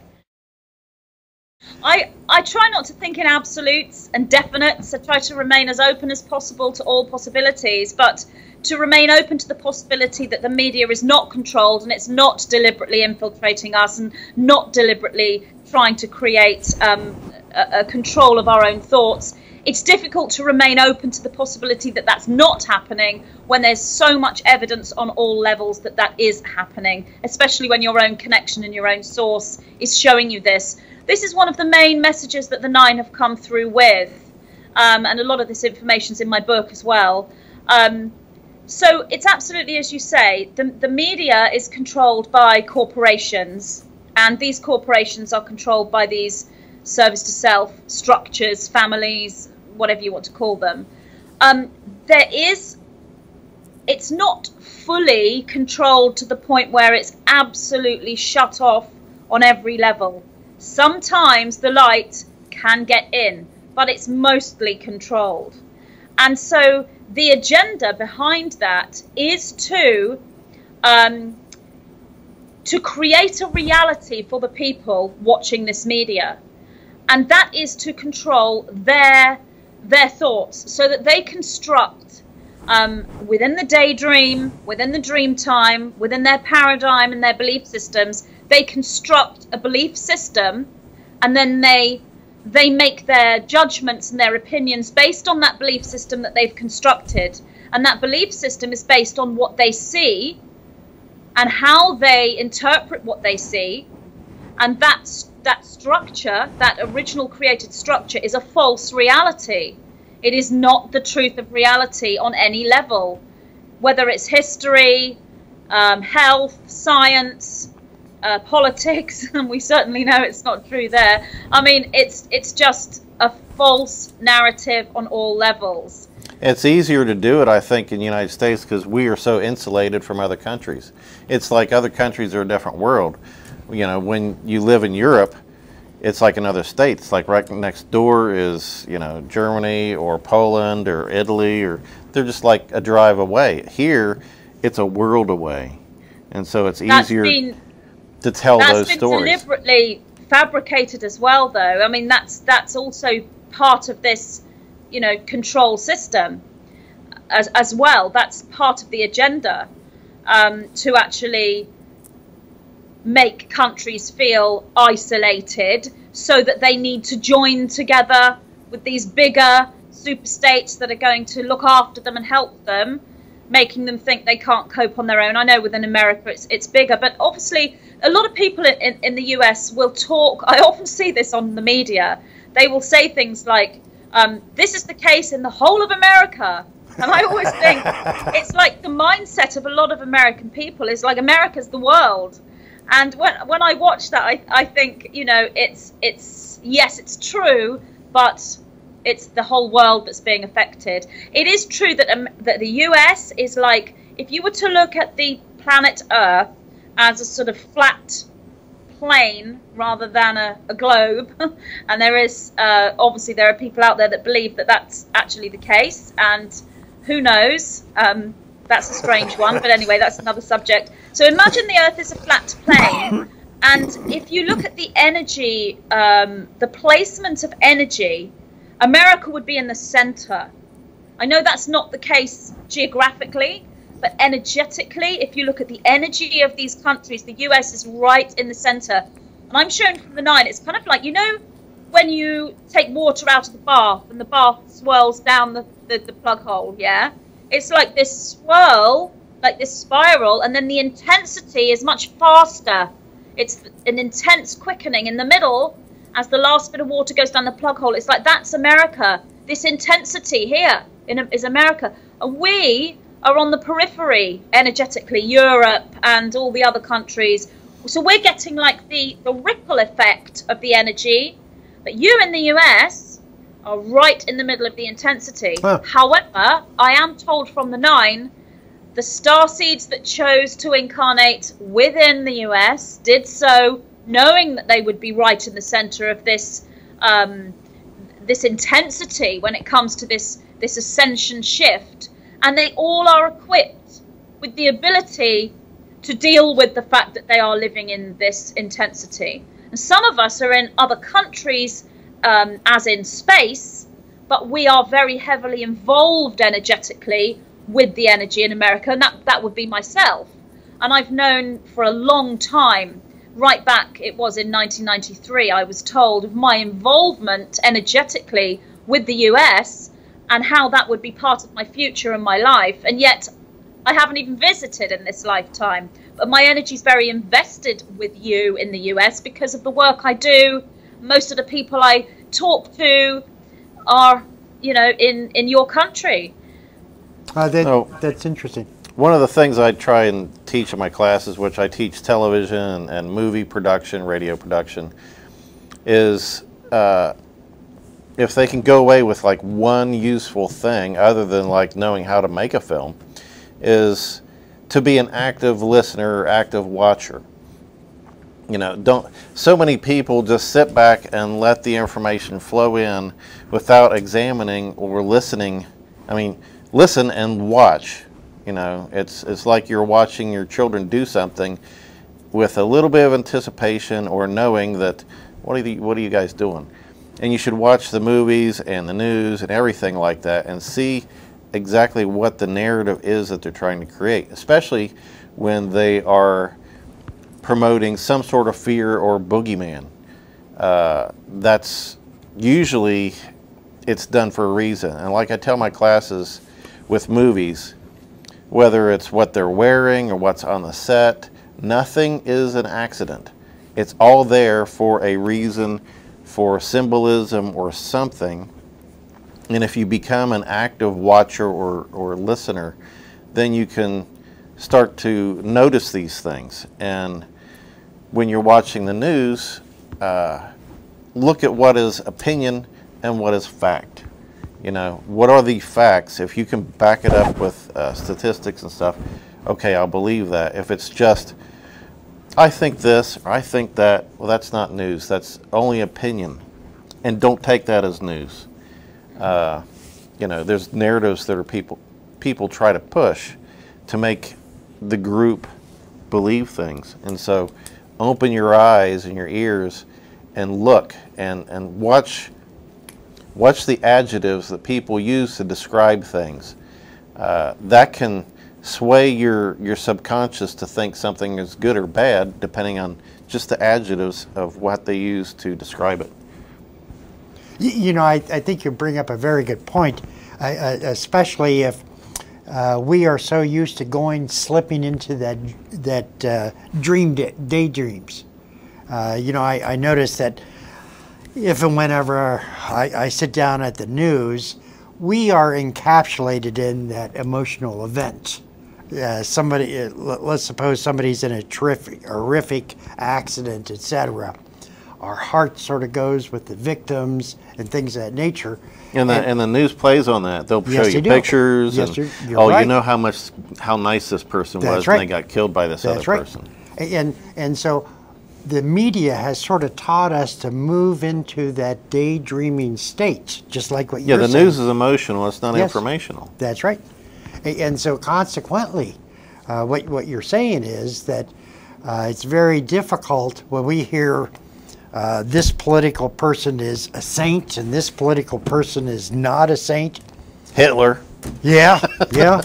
I try not to think in absolutes and definites. I try to remain as open as possible to all possibilities, but to remain open to the possibility that the media is not controlled and it's not deliberately infiltrating us and not deliberately trying to create a control of our own thoughts. It's difficult to remain open to the possibility that that's not happening when there's so much evidence on all levels that that is happening, especially when your own connection and your own source is showing you this. This is one of the main messages that the Nine have come through with, and a lot of this information's in my book as well. So it's absolutely, as you say, the media is controlled by corporations, and these corporations are controlled by these service to self structures, families, whatever you want to call them. It's not fully controlled to the point where it's absolutely shut off on every level. Sometimes the light can get in, but it's mostly controlled. And so the agenda behind that is to create a reality for the people watching this media. And that is to control their thoughts so that they construct within the daydream, within the dream time, within their paradigm and their belief systems, they construct a belief system, and then they make their judgments and their opinions based on that belief system that they've constructed. And that belief system is based on what they see and how they interpret what they see. And that structure, that original created structure, is a false reality. It is not the truth of reality on any level, whether it's history, health, science, politics, and we certainly know it's not true there. I mean, it's just a false narrative on all levels. It's easier to do it, I think, in the United States because we are so insulated from other countries. It's like other countries are a different world. You know, when you live in Europe, it's like another state. It's like right next door is, you know, Germany or Poland or Italy, or they're just like a drive away. Here, it's a world away. And so it's easier to tell those stories. That's been deliberately fabricated as well, though. I mean, that's also part of this, you know, control system as well. That's part of the agenda, to actually make countries feel isolated so that they need to join together with these bigger super states that are going to look after them and help them, making them think they can't cope on their own. I know within America it's bigger, but obviously a lot of people in the US will talk. I often see this on the media. They will say things like, this is the case in the whole of America. And I always think it's like the mindset of a lot of American people is like America's the world. And when I watch that, I think, you know, it's yes, it's true, but it's the whole world that's being affected. It is true that the US is like, if you were to look at the planet Earth as a sort of flat plane rather than a globe, and there is obviously there are people out there that believe that that's actually the case, and who knows, that's a strange one, but anyway, that's another subject. So imagine the Earth is a flat plane, and if you look at the energy, the placement of energy, America would be in the center. I know that's not the case geographically, but energetically, if you look at the energy of these countries, the US is right in the center. And I'm showing from the 9, it's kind of like, you know, when you take water out of the bath and the bath swirls down the plug hole, yeah? It's like this swirl, like this spiral, and then the intensity is much faster. It's an intense quickening in the middle as the last bit of water goes down the plug hole. It's like, that's America. This intensity here is America. And we are on the periphery energetically, Europe and all the other countries. So we're getting like the ripple effect of the energy. But you in the US are right in the middle of the intensity. Huh. However, I am told from the 9, the starseeds that chose to incarnate within the US did so knowing that they would be right in the center of this this intensity when it comes to this ascension shift, and they all are equipped with the ability to deal with the fact that they are living in this intensity. And some of us are in other countries, as in space, but we are very heavily involved energetically with the energy in America, and that would be myself. And I've known for a long time, right back, it was in 1993, I was told of my involvement energetically with the US and how that would be part of my future and my life. And yet I haven't even visited in this lifetime. But my energy is very invested with you in the US because of the work I do. Most of the people I talk to are, you know, in your country. That's interesting. One of the things I try and teach in my classes, which I teach television and movie production, radio production, is if they can go away with like one useful thing other than like knowing how to make a film, is to be an active listener or active watcher. You know, so many people just sit back and let the information flow in without examining or listening. I mean, listen and watch. You know, it's like you're watching your children do something with a little bit of anticipation or knowing that, what are you guys doing? And you should watch the movies and the news and everything like that and see exactly what the narrative is that they're trying to create, especially when they are promoting some sort of fear or boogeyman. That's usually, it's done for a reason. And like I tell my classes with movies, whether it's what they're wearing or what's on the set, nothing is an accident. It's all there for a reason, for symbolism or something. And if you become an active watcher or listener, then you can start to notice these things. And when you're watching the news, look at what is opinion and what is fact. You know, what are the facts? If you can back it up with statistics and stuff, okay, I'll believe that. If it's just, I think this or I think that, well, that's not news. That's only opinion. And don't take that as news. You know, there's narratives that are people try to push to make the group believe things. And so open your eyes and your ears and look and watch the adjectives that people use to describe things. That can sway your subconscious to think something is good or bad, depending on just the adjectives of what they use to describe it. You know, I think you bring up a very good point, especially if we are so used to slipping into that daydreams. You know, I notice that if and whenever I sit down at the news, we are encapsulated in that emotional event. Let's suppose somebody's in a horrific accident, etc. Our heart sort of goes with the victims and things of that nature. And the news plays on that. They'll show you do. pictures. Yes, and, you're right. You know how nice this person was, right. and they got killed by this other person. And so the media has sort of taught us to move into that daydreaming state, just like what you're saying. Yeah, the news is emotional. It's not informational. That's right. And so consequently, what you're saying is that it's very difficult when we hear this political person is a saint and this political person is not a saint. Hitler. Yeah, yeah.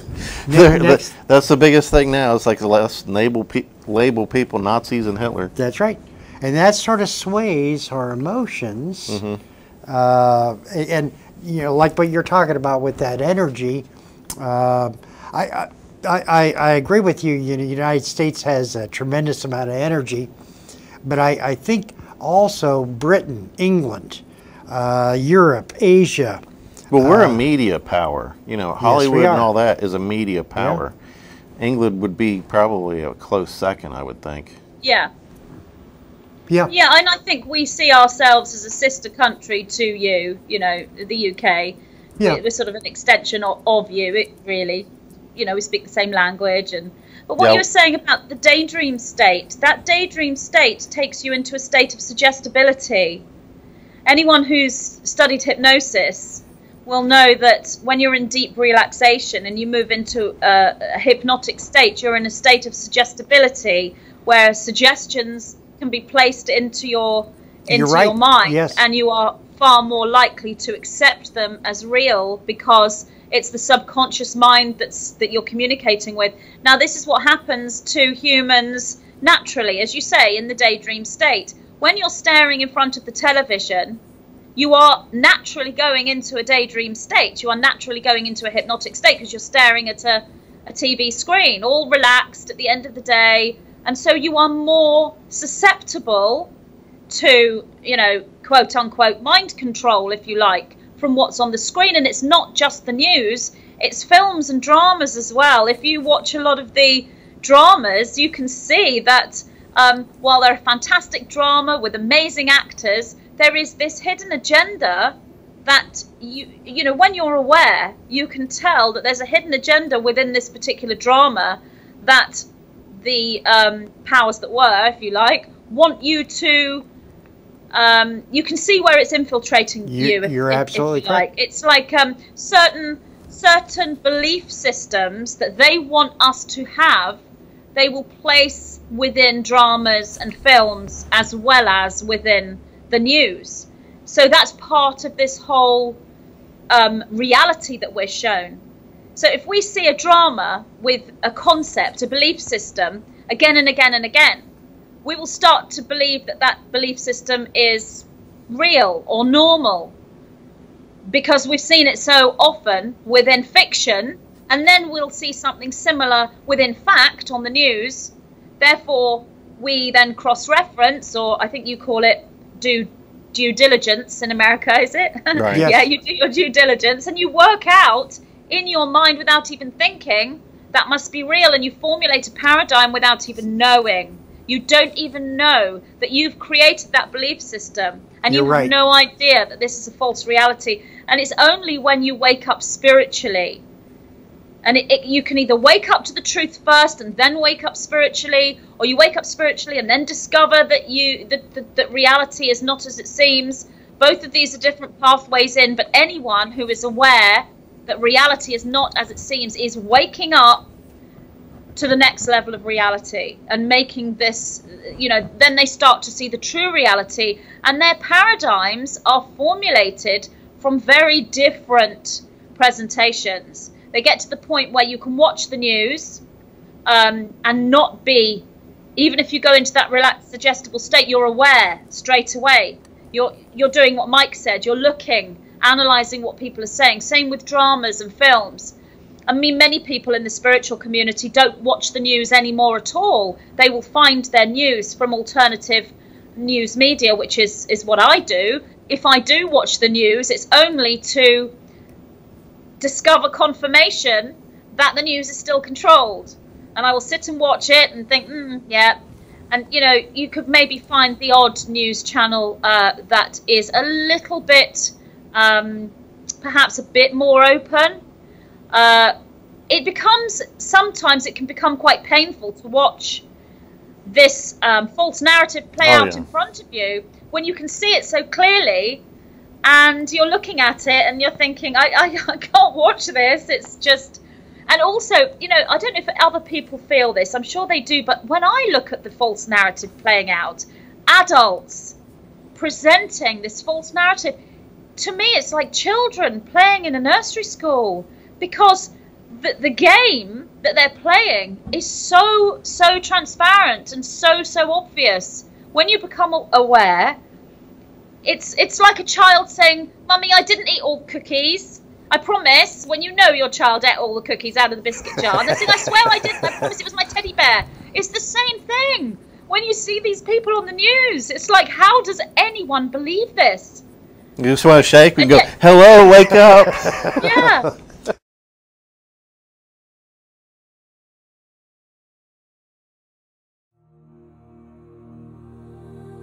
That's the biggest thing now. It's like let's label people Nazis and Hitler. That's right. And that sort of sways our emotions. Mm-hmm. And, you know, like what you're talking about with that energy, I agree with you. You know, the United States has a tremendous amount of energy, but I think also Britain, England, Europe, Asia. Well, we're a media power. You know, Hollywood and all that is a media power. Yeah. England would be probably a close second, I would think. Yeah. Yeah. Yeah, and I think we see ourselves as a sister country to you, you know, the UK. Yeah. We're sort of an extension of you, it really. You know, we speak the same language. But what Yep. you were saying about the daydream state, that daydream state takes you into a state of suggestibility. Anyone who's studied hypnosis will know that when you're in deep relaxation and you move into a hypnotic state, you're in a state of suggestibility where suggestions can be placed into your mind, yes. and you are far more likely to accept them as real because it's the subconscious mind that you're communicating with. Now, this is what happens to humans naturally, as you say, in the daydream state. When you're staring in front of the television, you are naturally going into a daydream state. You are naturally going into a hypnotic state because you're staring at a TV screen, all relaxed at the end of the day. And so you are more susceptible to, you know, quote unquote, mind control, if you like, from what's on the screen. And it's not just the news, it's films and dramas as well. If you watch a lot of the dramas, you can see that while they're a fantastic drama with amazing actors, there is this hidden agenda that you know, when you're aware, you can tell that there's a hidden agenda within this particular drama that the powers that were, if you like, want you to. You can see where it's infiltrating you. You're absolutely if you like. correct. It's like certain belief systems that they want us to have. They will place within dramas and films as well as within the news. So that's part of this whole reality that we're shown. So if we see a drama with a concept, a belief system, again and again and again, we will start to believe that that belief system is real or normal because we've seen it so often within fiction, and then we'll see something similar within fact on the news. Therefore, we then cross-reference, or I think you call it due diligence in America, is it? Right. Yes. Yeah, you do your due diligence, and you work out in your mind without even thinking that must be real, and you formulate a paradigm without even knowing. You don't even know that you've created that belief system, and you have no idea that this is a false reality. And it's only when you wake up spiritually, and you can either wake up to the truth first and then wake up spiritually, or you wake up spiritually and then discover that that reality is not as it seems. Both of these are different pathways in, but anyone who is aware that reality is not as it seems is waking up to the next level of reality and making this, you know, then they start to see the true reality, and their paradigms are formulated from very different presentations. They get to the point where you can watch the news and not be, even if you go into that relaxed, suggestible state, you're aware straight away. You're doing what Mike said. You're looking, analysing what people are saying. Same with dramas and films. I mean, many people in the spiritual community don't watch the news anymore at all. They will find their news from alternative news media, which is what I do. If I do watch the news, it's only to discover confirmation that the news is still controlled. And I will sit and watch it and think, yeah. And, you know, you could maybe find the odd news channel that is a little bit, perhaps a bit more open. Sometimes it can become quite painful to watch this false narrative play out in front of you when you can see it so clearly, and you're looking at it and you're thinking, I can't watch this. It's just, and also, you know, I don't know if other people feel this, I'm sure they do, but when I look at the false narrative playing out, adults presenting this false narrative, to me it's like children playing in a nursery school, because the game that they're playing is so transparent and so obvious. When you become aware, it's like a child saying, "Mummy, I didn't eat all the cookies. I promise." When you know your child ate all the cookies out of the biscuit jar, they're saying, "I swear I didn't. I promise it was my teddy bear." It's the same thing. When you see these people on the news, it's like, how does anyone believe this? You just want to shake and go, "Hello, wake up." Yeah.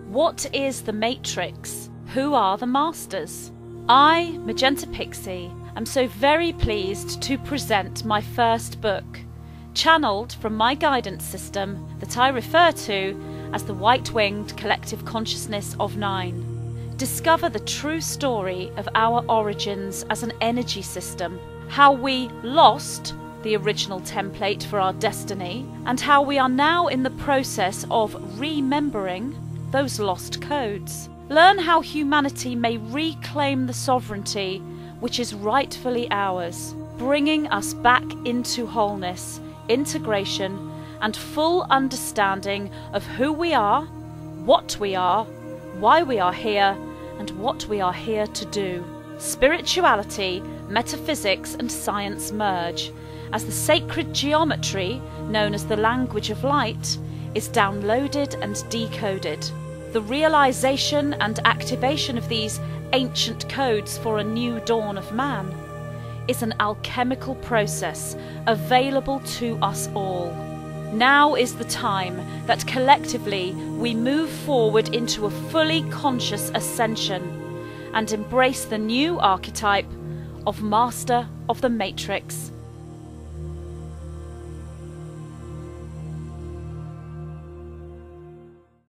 What is the Matrix? Who are the masters? I, Magenta Pixie, am so very pleased to present my first book, channeled from my guidance system that I refer to as the White-Winged Collective Consciousness of Nine. Discover the true story of our origins as an energy system, how we lost the original template for our destiny, and how we are now in the process of remembering those lost codes. Learn how humanity may reclaim the sovereignty which is rightfully ours, bringing us back into wholeness, integration, and full understanding of who we are, what we are, why we are here, and what we are here to do. Spirituality, metaphysics, and science merge as the sacred geometry, known as the language of light, is downloaded and decoded. The realization and activation of these ancient codes for a new dawn of man is an alchemical process available to us all. Now is the time that collectively we move forward into a fully conscious ascension and embrace the new archetype of Master of the Matrix.